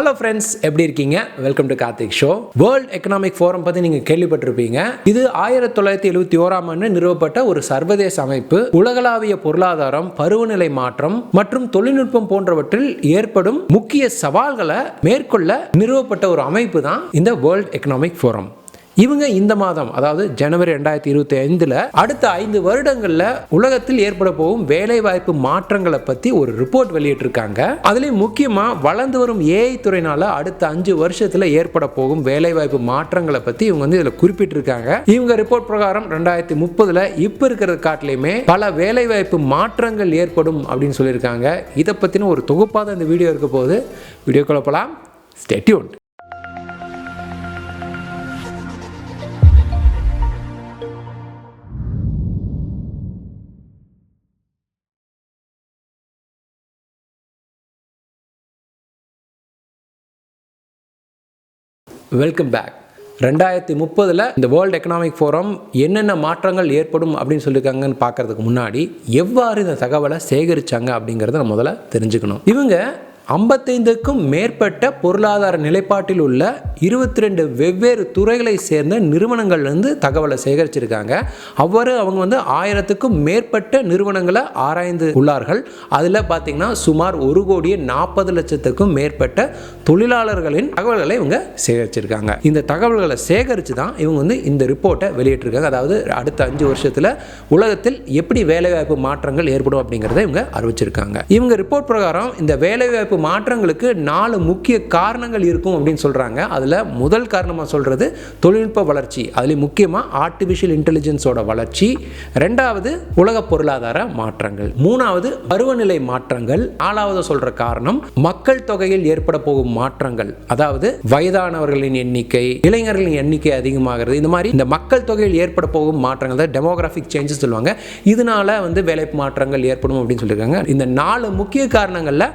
Hello friends, எப்படி இருக்கீங்க? Welcome to Karthik show. World economic forum பற்றி நீங்கள் கேள்விப்பட்டிருப்பீங்க. இது 1971ஆம் ஆண்டு நிறுவப்பட்ட ஒரு சர்வதேச அமைப்பு. உலகளாவிய பொருளாதாரம், பருவநிலை மாற்றம் மற்றும் தொழில்நுட்பம் போன்றவற்றில் ஏற்படும் முக்கிய சவால்களை மேற்கொள்ள நிறுவப்பட்ட ஒரு அமைப்பு தான் இந்த வேர்ல்ட் எக்கனாமிக் ஃபோரம். இவங்க இந்த மாதம், அதாவது ஜனவரி 2025 அடுத்த 5 வருடங்கள்ல உலகத்தில் ஏற்பட போகும் வேலைவாய்ப்பு மாற்றங்களை பத்தி ஒரு ரிப்போர்ட் வெளியிட்டிருக்காங்க. அதுலயும் முக்கியமா வளர்ந்து வரும் ஏஐ துறையினால அடுத்த 5 வருஷத்துல ஏற்பட போகும் வேலைவாய்ப்பு மாற்றங்களை பத்தி இவங்க இதுல குறிப்பிட்டிருக்காங்க. இவங்க ரிப்போர்ட் பிரகாரம் 2030 இப்ப இருக்கிறது காட்டிலுமே பல வேலைவாய்ப்பு மாற்றங்கள் ஏற்படும் அப்படின்னு சொல்லியிருக்காங்க. இதை பத்தின ஒரு தொகுப்பாக இந்த வீடியோ இருக்க போது வீடியோக்குள்ள போலாம். Stay tuned. Welcome back. 2030 இந்த வேர்ல்ட் எக்கனாமிக் ஃபோரம் என்னென்ன மாற்றங்கள் ஏற்படும் அப்படின்னு சொல்லியிருக்காங்கன்னு பார்க்கறதுக்கு முன்னாடி எவ்வாறு இந்த தகவலை சேகரித்தாங்க அப்படிங்கிறத நம்ம முதல்ல தெரிஞ்சுக்கணும். இவங்க 55க்கும் மேற்பட்ட பொருளாதார நிலைப்பாட்டில் உள்ள 22 வெவ்வேறு துறைகளை சேர்ந்த நிறுவனங்கள்லேருந்து தகவலை சேகரிச்சிருக்காங்க. அவங்க 1000க்கும் மேற்பட்ட நிறுவனங்களை ஆராய்ந்து உள்ளார்கள். அதில் பார்த்தீங்கன்னா சுமார் 1,40,00,000க்கும் மேற்பட்ட தொழிலாளர்களின் தகவல்களை இவங்க சேகரிச்சிருக்காங்க. இந்த தகவல்களை சேகரித்து தான் இவங்க இந்த ரிப்போர்ட்டை வெளியிட்டிருக்காங்க. அதாவது அடுத்த 5 வருஷத்தில் உலகத்தில் எப்படி வேலைவாய்ப்பு மாற்றங்கள் ஏற்படும் அப்படிங்கிறத இவங்க அறிவிச்சிருக்காங்க. இவங்க ரிப்போர்ட் பிரகாரம் இந்த வேலைவாய்ப்பு மாற்றங்களுக்கு 4 முக்கிய காரணங்கள் இருக்கும் அப்படின்னு சொல்றாங்க. அதுல முதல் காரணமா சொல்றது தொழில்நுட்ப வளர்ச்சி, அதுல முக்கியமா ஆர்டிபிஷியல் இன்டெலிஜென்ஸோட வளர்ச்சி. இரண்டாவது உலக பொருளாதார மாற்றங்கள். மூணாவது பருவநிலை மாற்றங்கள். நாலாவது சொல்ற காரணம் மக்கள் தொகையில் ஏற்பட போகும் மாற்றங்கள், அதாவது வயதானவர்களின் எண்ணிக்கை, இளைஞர்களின் எண்ணிக்கை அதிகமாகிறது. இந்த மாதிரி இந்த மக்கள் தொகையில் ஏற்பட போகும் மாற்றங்கள் டெமோகிராபிக் சேஞ்சஸ் சொல்லுவாங்க. இதனால வேலைவாய்ப்பு மாற்றங்கள் ஏற்படும் அப்படின்னு சொல்லியிருக்காங்க. இந்த 4 முக்கிய காரணங்கள்ல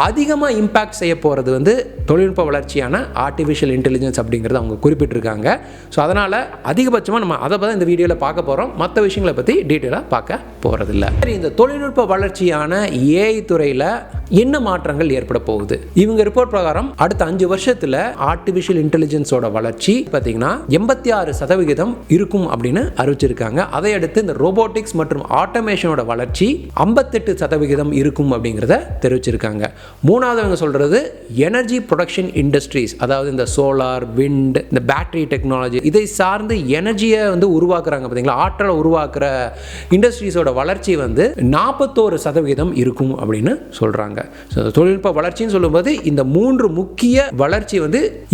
அதிகமாக இம்பேக்ட் செய்ய போகிறது தொழில்நுட்ப வளர்ச்சியான ஆர்டிஃபிஷியல் இன்டெலிஜென்ஸ் அப்படிங்கிறத அவங்க குறிப்பிட்டிருக்காங்க. ஸோ அதனால் அதிகபட்சமாக நம்ம அதை பற்றி இந்த வீடியோவில் பார்க்க போகிறோம். மற்ற விஷயங்களை பற்றி டீட்டெயிலாக பார்க்க போகிறதில்ல. சரி, இந்த தொழில்நுட்ப வளர்ச்சியான ஏஐ துறையில் என்ன மாற்றங்கள் ஏற்பட போகுது? இவங்க ரிப்போர்ட் பிரகாரம் அடுத்த 5 வருஷத்தில் ஆர்டிஃபிஷியல் இன்டெலிஜென்ஸோட வளர்ச்சி பார்த்தீங்கன்னா 86% இருக்கும் அப்படின்னு அறிவிச்சிருக்காங்க. அதை அடுத்து இந்த ரோபோட்டிக்ஸ் மற்றும் ஆட்டோமேஷனோட வளர்ச்சி 58% இருக்கும் அப்படிங்கிறத தெரிவிச்சிருக்காங்க. மூணாவது அவங்க சொல்றது எனர்ஜி ப்ரொடக்ஷன் இண்டஸ்ட்ரீஸ், அதாவது இந்த சோலார், விண்ட், இந்த பேட்டரி டெக்னாலஜி, இதை சார்ந்து எனர்ஜியை உருவாக்குறாங்க பார்த்தீங்களா, ஆற்றலை உருவாக்குற இண்டஸ்ட்ரீஸோட வளர்ச்சி 41% இருக்கும் அப்படின்னு சொல்றாங்க. தொழில்நுட்ப வளர்ச்சின்னு சொல்லும்போது இந்த 3 முக்கிய வளர்ச்சி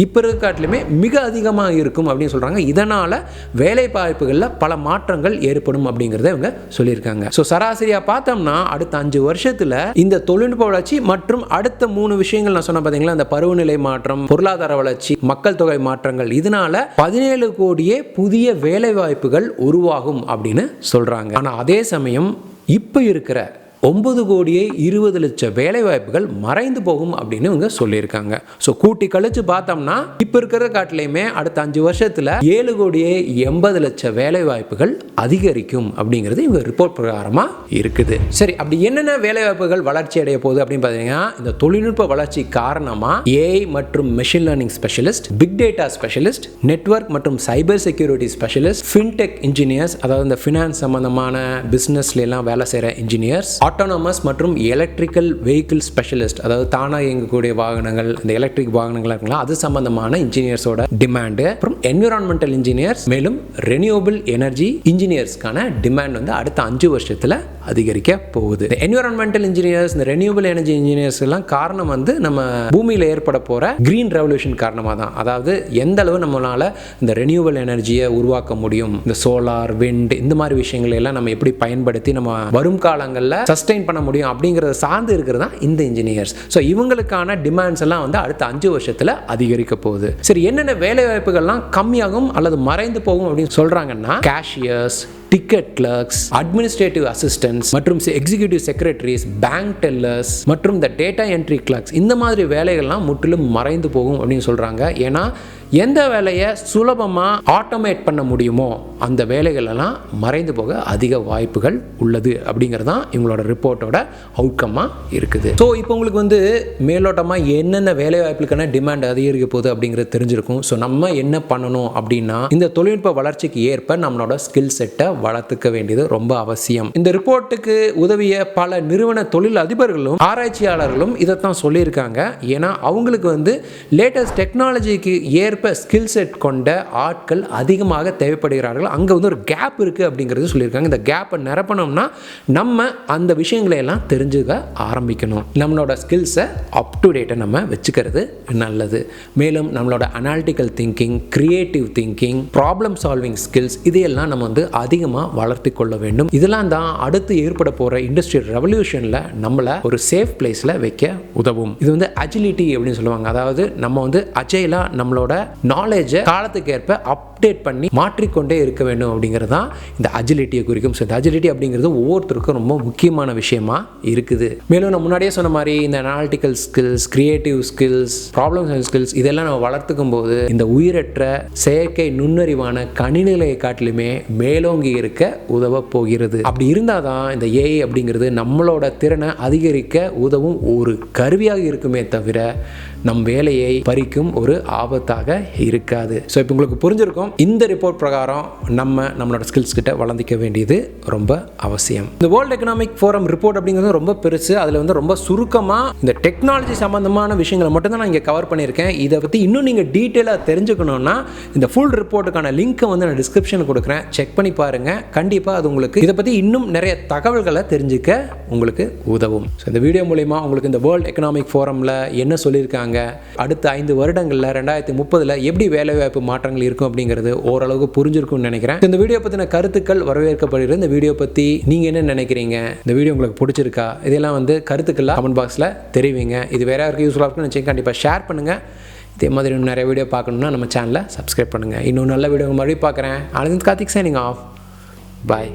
இப்ப இருக்க காட்டிலுமே மிக அதிகமாக இருக்கும் அப்படின்னு சொல்றாங்க. இதனால வேலை வாய்ப்புகளில் பல மாற்றங்கள் ஏற்படும் அப்படிங்கிறத இவங்க சொல்லியிருக்காங்க. ஸோ சராசரியா பார்த்தோம்னா அடுத்த 5 வருஷத்துல இந்த தொழில்நுட்ப வளர்ச்சி மற்றும் அடுத்த 3 விஷயங்கள் நான் சொன்ன பாத்தீங்களா, இந்த பருவநிலை மாற்றம், பொருளாதார வளர்ச்சி, மக்கள் தொகை மாற்றங்கள், இதனால 17 கோடியே புதிய வேலை வாய்ப்புகள் உருவாகும் அப்படின்னு சொல்றாங்க. ஆனா அதே சமயம் இப்ப இருக்கிற 9,20,00,000 வேலை வாய்ப்புகள் மறைந்து போகும் அப்படின்னு இவங்க சொல்லியிருக்காங்க. ஸோ கூட்டி கழிச்சு பார்த்தோம்னா இப்போ இருக்கிற காட்டிலையுமே அடுத்த 5 வருஷத்துல 7,80,00,000 வேலை வாய்ப்புகள் அதிகரிக்கும் அப்படிங்கிறது இவங்க ரிப்போர்ட் பிரகாரமா இருக்குது. சரி, அப்படி என்னென்ன வேலை வாய்ப்புகள் வளர்ச்சி அடைய போகுது அப்படின்னு பார்த்தீங்கன்னா, இந்த தொழில்நுட்ப வளர்ச்சி காரணமா ஏஐ மற்றும் machine learning specialist, big data specialist, network மற்றும் cyber security specialist, fintech engineers, அதாவது இந்த ஃபினான்ஸ் சம்பந்தமான பிசினஸ்ல எல்லாம் வேலை செய்யற இன்ஜினியர்ஸ், ஆட்டோனமஸ் மற்றும் எலக்ட்ரிக்கல் வெஹிக்கிள் ஸ்பெஷலிஸ்ட், அதாவது தானாக இயங்கக்கூடிய வாகனங்கள், இந்த எலக்ட்ரிக் வாகனங்கள் இருக்கலாம், அது சம்பந்தமான இன்ஜினியர்ஸோட டிமாண்ட். அப்புறம் என்விரான்மெண்டல் இன்ஜினியர்ஸ், மேலும் ரெனியூவபிள் எனர்ஜி இன்ஜினியர்ஸ்க்கான டிமாண்ட் அடுத்த 5 வருஷத்துல அதிகரிக்க போகுது. என்விரான்மெண்டல் இன்ஜினியர்ஸ், இந்த ரெனியூவபிள் எனர்ஜி இன்ஜினியர்ஸ் எல்லாம் காரணம் நம்ம பூமியில ஏற்பட போற கிரீன் ரெவல்யூஷன் காரணமாக தான். அதாவது எந்த அளவு நம்மளால இந்த ரெனியூவபிள் எனர்ஜியை உருவாக்க முடியும், இந்த சோலார், விண்ட், இந்த மாதிரி விஷயங்களை எல்லாம் நம்ம எப்படி பயன்படுத்தி நம்ம வரும் காலங்களில் சஸ்டெயின் பண்ண முடியும் அப்படிங்கறத சார்ந்து இருக்கிறது தான் இந்த இன்ஜினியர்ஸ். ஸோ இவங்களுக்கான டிமாண்ட்ஸ் எல்லாம் அடுத்த 5 வருஷத்துல அதிகரிக்க போகுது. சரி, என்னென்ன வேலை வாய்ப்புகள்லாம் கம்மியாகும் அல்லது மறைந்து போகும் அப்படின்னு சொல்றாங்கன்னா, cashiers, ticket clerks, administrative assistants மற்றும் எக்ஸிகியூட்டிவ் செக்ரட்டரிஸ், பேங்க் டெல்லர்ஸ் மற்றும் இந்த டேட்டா என்ட்ரி கிளர்க்ஸ், இந்த மாதிரி வேலைகள்லாம் முற்றிலும் மறைந்து போகும் அப்படின்னு சொல்றாங்க. ஏன்னா எந்த வேலையை சுலபமாக ஆட்டோமேட் பண்ண முடியுமோ அந்த வேலைகள் எல்லாம் மறைந்து போக அதிக வாய்ப்புகள் உள்ளது அப்படிங்கிறது தான் இவங்களோட ரிப்போர்ட்டோட அவுட்கம்மாக இருக்குது. ஸோ இப்போ உங்களுக்கு வந்து மேலோட்டமாக என்னென்ன வேலை வாய்ப்புகளுக்கான டிமாண்ட் அதிகரிக்க போகுது அப்படிங்கிறது தெரிஞ்சிருக்கும். ஸோ நம்ம என்ன பண்ணணும் அப்படின்னா இந்த தொழில்நுட்ப வளர்ச்சிக்கு ஏற்ப நம்மளோட ஸ்கில் செட்டை வளர்த்துக்க வேண்டியது ரொம்ப அவசியம். இந்த ரிப்போர்ட்டுக்கு உதவிய பல நிறுவன தொழில் அதிபர்களும் ஆராய்ச்சியாளர்களும் இதைத்தான் சொல்லியிருக்காங்க. ஏன்னா அவங்களுக்கு வந்து லேட்டஸ்ட் டெக்னாலஜிக்கு ஏற்ப ஸ்கில் செட் கொண்ட ஆட்கள் அதிகமாக தேவைப்படுகிறார்கள். அங்கே வந்து ஒரு கேப் இருக்குது அப்படிங்கிறது சொல்லியிருக்காங்க. இந்த கேப்பை நிரப்பணும்னா நம்ம அந்த விஷயங்களை எல்லாம் தெரிஞ்சுக்க ஆரம்பிக்கணும். நம்மளோட ஸ்கில்ஸை அப் டு டேட்டை நம்ம வச்சுக்கிறது நல்லது. மேலும் நம்மளோட analytical thinking, creative thinking, problem solving skills இதையெல்லாம் நம்ம வந்து அதிகமாக வளர்த்து கொள்ள வேண்டும். இதெல்லாம் தான் அடுத்து ஏற்பட போகிற இண்டஸ்ட்ரியல் ரெவல்யூஷனில் நம்மளை ஒரு சேஃப் பிளேஸில் வைக்க உதவும். இது வந்து அஜிலிட்டி அப்படின்னு சொல்லுவாங்க. அதாவது நம்ம வந்து அஜைலாக நம்மளோட நாலேஜை காலத்துக்கு ஏற்ப அப்டேட் பண்ணி மாற்றிக்கொண்டே இருக்க வேண்டும் அப்படிங்கிறது தான் இந்த அஜிலிட்டியை குறிக்கும். ஸோ இந்த அஜிலிட்டி அப்படிங்கிறது ஒவ்வொருத்தருக்கும் ரொம்ப முக்கியமான விஷயமா இருக்குது. மேலும் நான் முன்னாடியே சொன்ன மாதிரி இந்த analytical skills, creative skills, problem solving skills இதெல்லாம் நம்ம வளர்த்துக்கும் போது இந்த உயிரற்ற செயற்கை நுண்ணறிவான கணினிகளை காட்டிலுமே மேலோங்கி இருக்க உதவ போகிறது. அப்படி இருந்தால் தான் இந்த ஏஐ அப்படிங்கிறது நம்மளோட திறனை அதிகரிக்க உதவும் ஒரு கருவியாக இருக்குமே தவிர நம் வேலையை பறிக்கும் ஒரு ஆபத்தாக இருக்காது. ஸோ இப்போ உங்களுக்கு புரிஞ்சிருக்கும். இந்த ரிப்போர்ட் பிரகாரம் நம்மளோட ஸ்கில்ஸ் கிட்ட வளர்ந்திக்க வேண்டியது ரொம்ப அவசியம். இந்த வேர்ல்ட் எக்கனாமிக் ஃபோரம் ரிப்போர்ட் அப்படிங்கிறது ரொம்ப பெருசு. அதில் வந்து ரொம்ப சுருக்கமாக இந்த டெக்னாலஜி சம்பந்தமான விஷயங்களை மட்டும் தான் நான் இங்கே கவர் பண்ணியிருக்கேன். இதை பற்றி இன்னும் நீங்கள் டீட்டெயிலாக தெரிஞ்சுக்கணுன்னா இந்த ஃபுல் ரிப்போர்ட்டுக்கான லிங்க்கை வந்து நான் டிஸ்கிரிப்ஷனில் கொடுக்குறேன். செக் பண்ணி பாருங்கள். கண்டிப்பாக அது உங்களுக்கு இதை பற்றி இன்னும் நிறைய தகவல்களை தெரிஞ்சுக்க உங்களுக்கு உதவும். ஸோ இந்த வீடியோ மூலமா உங்களுக்கு இந்த வேர்ல்ட் எக்கனாமிக் ஃபோரமில் என்ன சொல்லியிருக்காங்க, அடுத்த 5 வருடங்களில் 2030 எப்படி வேலைவாய்ப்பு மாற்றங்கள் இருக்கும் அப்படிங்கிறது ஓரளவுக்கு புரிஞ்சிருக்கும்னு நினைக்கிறேன். இந்த வீடியோ பற்றின கருத்துக்கள் வரவேற்கப்படுகிறது. இந்த வீடியோ பற்றி நீங்கள் என்ன நினைக்கிறீங்க? இந்த வீடியோ உங்களுக்கு பிடிச்சிருக்கா? இதெல்லாம் வந்து கருத்துக்கள்லாம் கமெண்ட் பாக்ஸில் தெரிவிங்க. இது வேற யாருக்கு யூஸ்ஃபுல்லாக இருக்குன்னு நினச்சி கண்டிப்பாக ஷேர் பண்ணுங்கள். இதே மாதிரி இன்னும் நிறைய வீடியோ பார்க்கணுன்னா நம்ம சேனலை சப்ஸ்கிரைப் பண்ணுங்கள். இன்னும் நல்ல வீடியோ மறுபடியும் பார்க்குறேன். Karthik signing off. பாய்.